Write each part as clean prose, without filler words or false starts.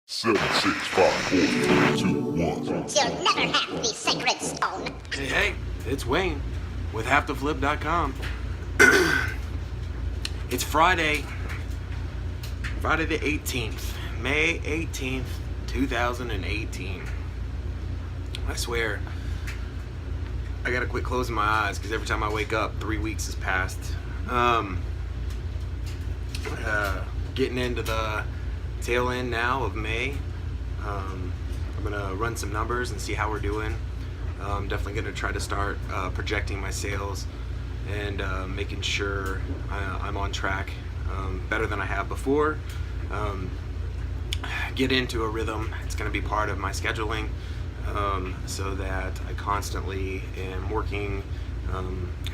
Seven, 6, 5, 4, 3, 2, 1. You'll never have the sacred stone. Hey, it's Wayne with HaveToFlip.com. It's Friday the 18th, May 18th, 2018. I swear, I gotta quit closing my eyes because every time I wake up, 3 weeks has passed. Getting into the tail end now of May. I'm gonna run some numbers and see how we're doing. I'm definitely gonna try to start projecting my sales and making sure I'm on track better than I have before. Get into a rhythm. It's gonna be part of my scheduling so that I constantly am working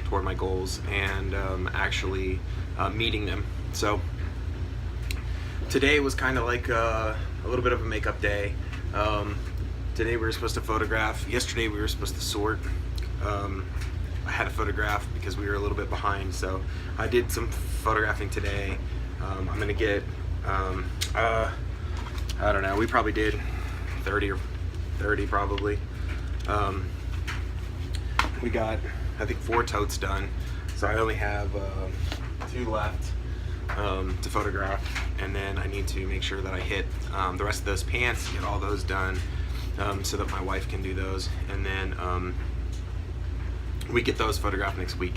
toward my goals and actually meeting them. So today was kind of like a little bit of a makeup day. Today we were supposed to photograph. Yesterday we were supposed to sort. I had a photograph because we were a little bit behind, so I did some photographing today. I'm gonna get, I don't know, we probably did 30 probably. We got, I think, 4 totes done, so I only have 2 left to photograph, and then I need to make sure that I hit the rest of those pants, get all those done so that my wife can do those, and then we get those photographed next week.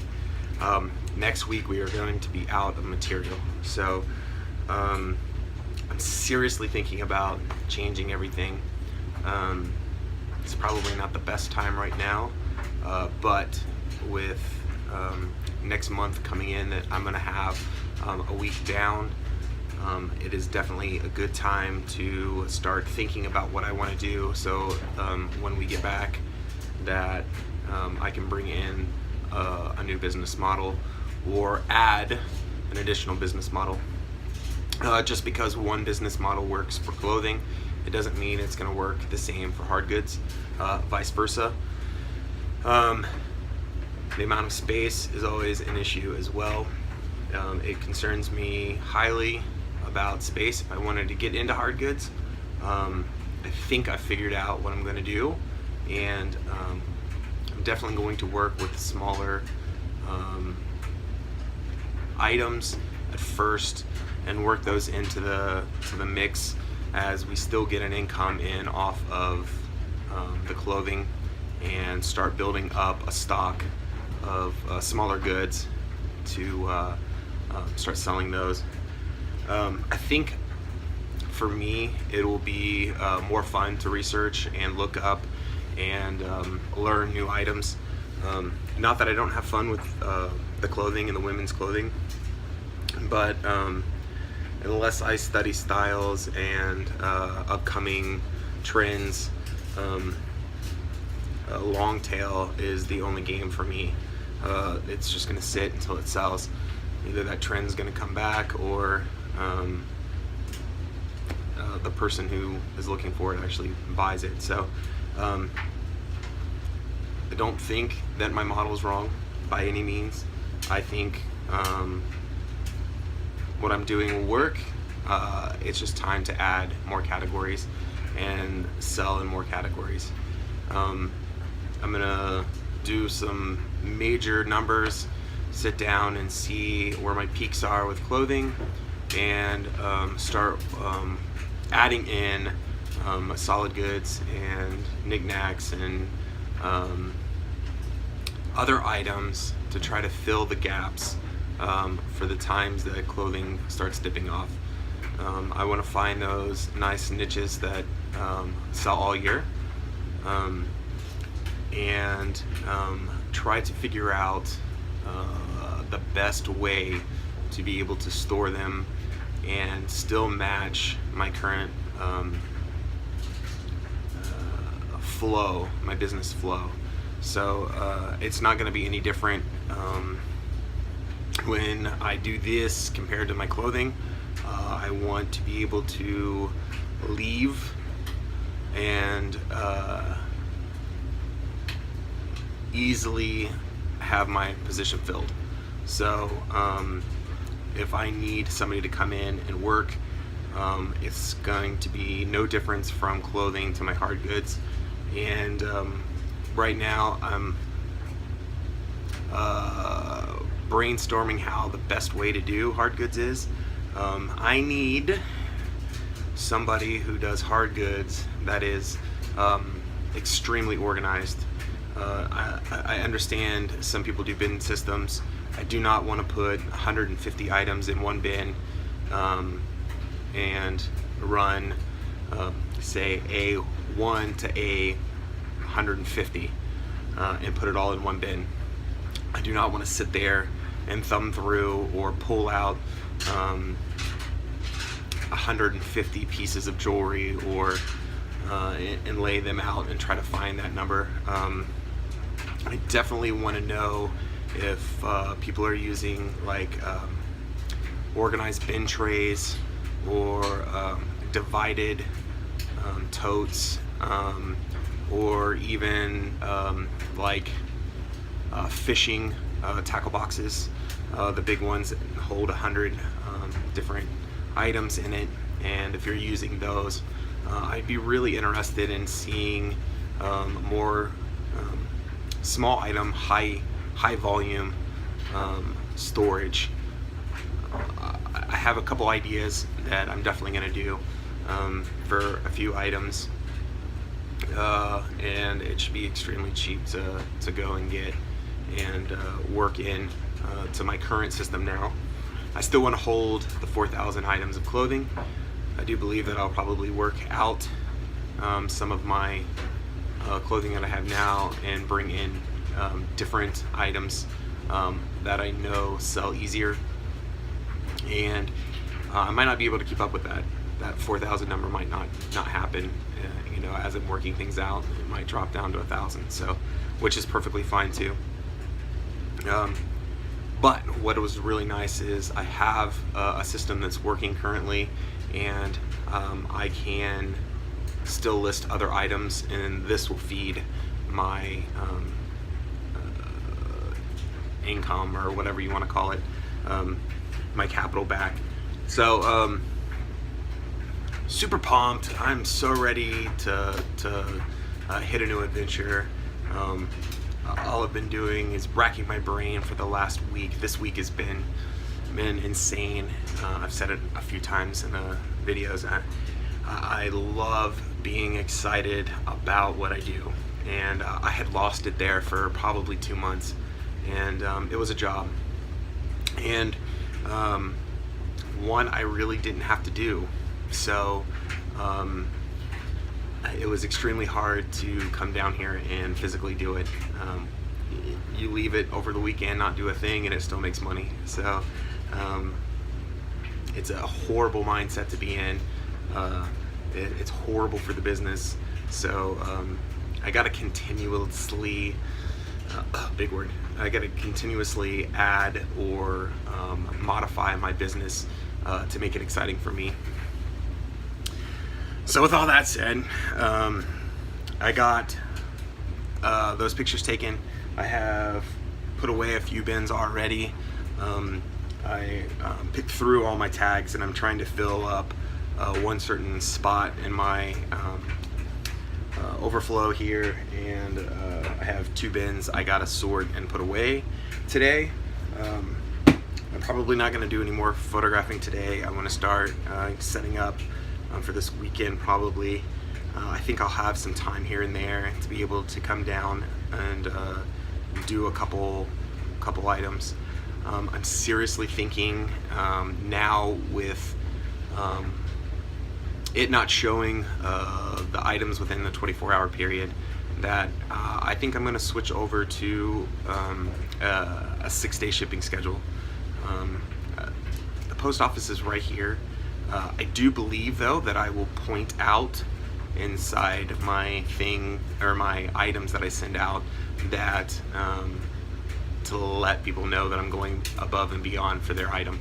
Next week we are going to be out of material, so I'm seriously thinking about changing everything. It's probably not the best time right now, but with next month coming in that I'm gonna have a week down, it is definitely a good time to start thinking about what I want to do, so when we get back that I can bring in a new business model or add an additional business model. Just because one business model works for clothing, it doesn't mean it's going to work the same for hard goods, vice versa. The amount of space is always an issue as well. It concerns me highly about space. If I wanted to get into hard goods, I think I figured out what I'm going to do, and I'm definitely going to work with smaller items at first and work those into the mix as we still get an income in off of the clothing, and start building up a stock of smaller goods to start selling those. I think for me it will be more fun to research and look up and learn new items. Not that I don't have fun with the clothing and the women's clothing, but unless I study styles and upcoming trends, a long tail is the only game for me. It's just gonna sit until it sells. Either that trend's gonna come back, or the person who is looking for it actually buys it. So I don't think that my model is wrong by any means. I think what I'm doing will work. It's just time to add more categories and sell in more categories. I'm gonna do some major numbers, sit down and see where my peaks are with clothing, and start adding in solid goods and knickknacks and other items to try to fill the gaps for the times that clothing starts dipping off. I want to find those nice niches that sell all year, and try to figure out the best way to be able to store them and still match my current flow, my business flow. So it's not going to be any different when I do this compared to my clothing. I want to be able to leave and easily have my position filled. So if I need somebody to come in and work, It's going to be no difference from clothing to my hard goods. And right now I'm brainstorming how the best way to do hard goods is. I need somebody who does hard goods that is extremely organized. I understand some people do bin systems. I do not want to put 150 items in one bin and run say A1 to A150 and put it all in one bin. I do not want to sit there and thumb through or pull out 150 pieces of jewelry or and lay them out and try to find that number. I definitely want to know if people are using like organized bin trays or divided totes, or even like fishing tackle boxes, the big ones that hold 100 different items in it. And if you're using those, I'd be really interested in seeing more small item, high volume storage. I have a couple ideas that I'm definitely going to do for a few items, and it should be extremely cheap to go and get and work in to my current system now. I still want to hold the 4,000 items of clothing. I do believe that I'll probably work out some of my clothing that I have now and bring in different items that I know sell easier. And I might not be able to keep up with that. That 4,000 number might not happen. You know, as I'm working things out, it might drop down to 1,000. So, which is perfectly fine too. But what was really nice is I have a system that's working currently, and I can still list other items, and this will feed my income, or whatever you want to call it, my capital back. So super pumped. I'm so ready to hit a new adventure. All I've been doing is racking my brain for the last week. This week has been insane. I've said it a few times in the videos. I love being excited about what I do, and I had lost it there for probably 2 months, and it was a job, and one I really didn't have to do. So it was extremely hard to come down here and physically do it. You leave it over the weekend, not do a thing, and it still makes money. So it's a horrible mindset to be in. It's horrible for the business. So I got to continuously, big word, I got to continuously add or modify my business to make it exciting for me. So with all that said, I got those pictures taken. I have put away a few bins already. I picked through all my tags, and I'm trying to fill up one certain spot in my overflow here, and I have 2 bins I gotta sort and put away today. I'm probably not going to do any more photographing today. I want to start setting up for this weekend probably. I think I'll have some time here and there to be able to come down and do a couple items. I'm seriously thinking now with it not showing the items within the 24-hour period, that I think I'm going to switch over to a 6-day shipping schedule. The post office is right here. I do believe though that I will point out inside my thing, or my items that I send out, that to let people know that I'm going above and beyond for their item.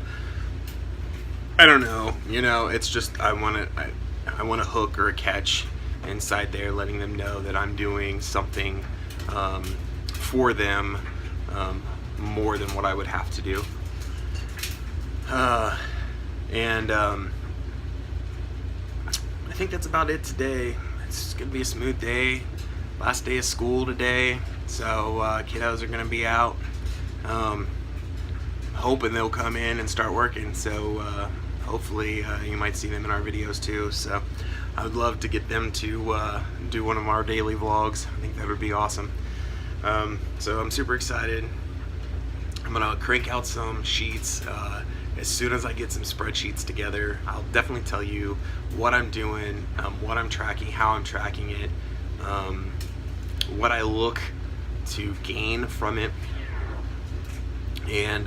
I don't know, you know, it's just I want a hook or a catch inside there, letting them know that I'm doing something for them more than what I would have to do. And think that's about it today. It's gonna be a smooth day. Last day of school today, so kiddos are gonna be out. Hoping they'll come in and start working, so hopefully you might see them in our videos too. So I would love to get them to do one of our daily vlogs. I think that would be awesome. So I'm super excited. I'm gonna crank out some sheets as soon as I get some spreadsheets together. I'll definitely tell you what I'm doing, what I'm tracking, how I'm tracking it, what I look to gain from it, and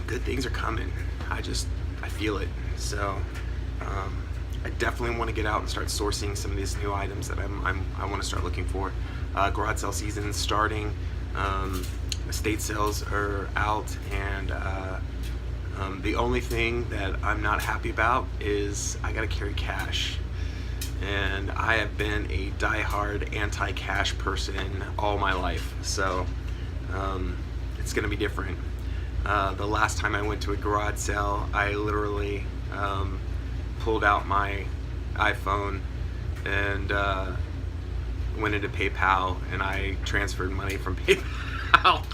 good things are coming. I feel it. So I definitely want to get out and start sourcing some of these new items that I want to start looking for. Garage sale season is starting. Estate sales are out, and the only thing that I'm not happy about is I gotta carry cash. And I have been a die-hard anti-cash person all my life, so it's gonna be different. The last time I went to a garage sale, I literally pulled out my iPhone and went into PayPal, and I transferred money from PayPal.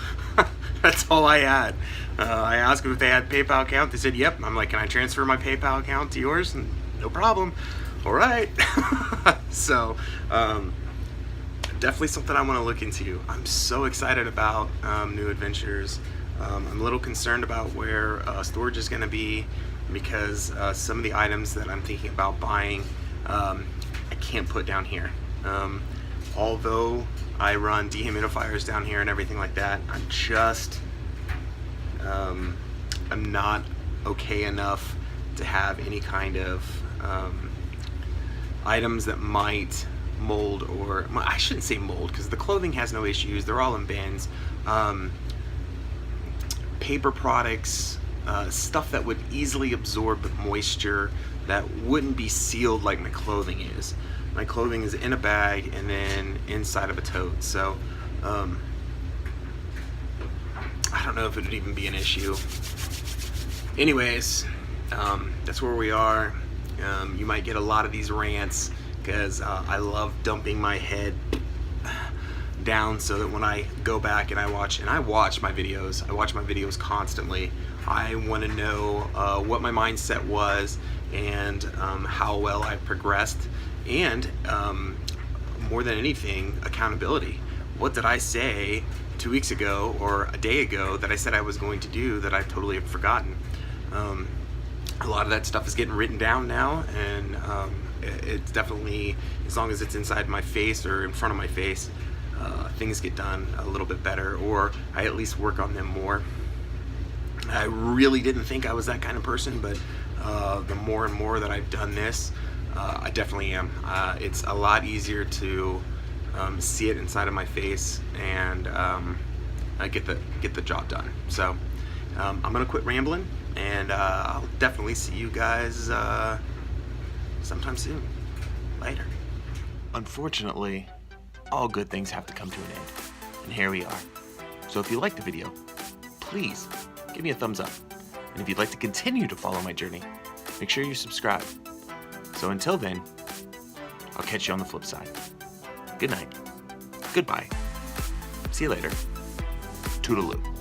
That's all I had. I asked them if they had PayPal account. They said yep. I'm like, can I transfer my PayPal account to yours? And no problem. All right. So definitely something I want to look into. I'm so excited about new adventures. I'm a little concerned about where storage is going to be, because some of the items that I'm thinking about buying I can't put down here. Although I run dehumidifiers down here and everything like that, I'm not okay enough to have any kind of items that might mold, or I shouldn't say mold, because the clothing has no issues. They're all in bins. Paper products, stuff that would easily absorb moisture, that wouldn't be sealed like my clothing is. My clothing is in a bag and then inside of a tote, so I don't know if it would even be an issue. Anyways, that's where we are. You might get a lot of these rants, because I love dumping my head down, so that when I go back and I watch my videos constantly. I want to know what my mindset was, and how well I progressed, and more than anything, accountability. What did I say 2 weeks ago or a day ago that I said I was going to do that I totally have forgotten? A lot of that stuff is getting written down now, and it's definitely, as long as it's inside my face or in front of my face, things get done a little bit better, or I at least work on them more. I really didn't think I was that kind of person, but the more and more that I've done this, I definitely am. It's a lot easier to see it inside of my face, and I get the job done. So I'm gonna quit rambling, and I'll definitely see you guys sometime soon. Later. Unfortunately, all good things have to come to an end, and here we are. So if you liked the video, please give me a thumbs up. And if you'd like to continue to follow my journey, make sure you subscribe. So until then, I'll catch you on the flip side. Good night. Goodbye. See you later. Toodaloo.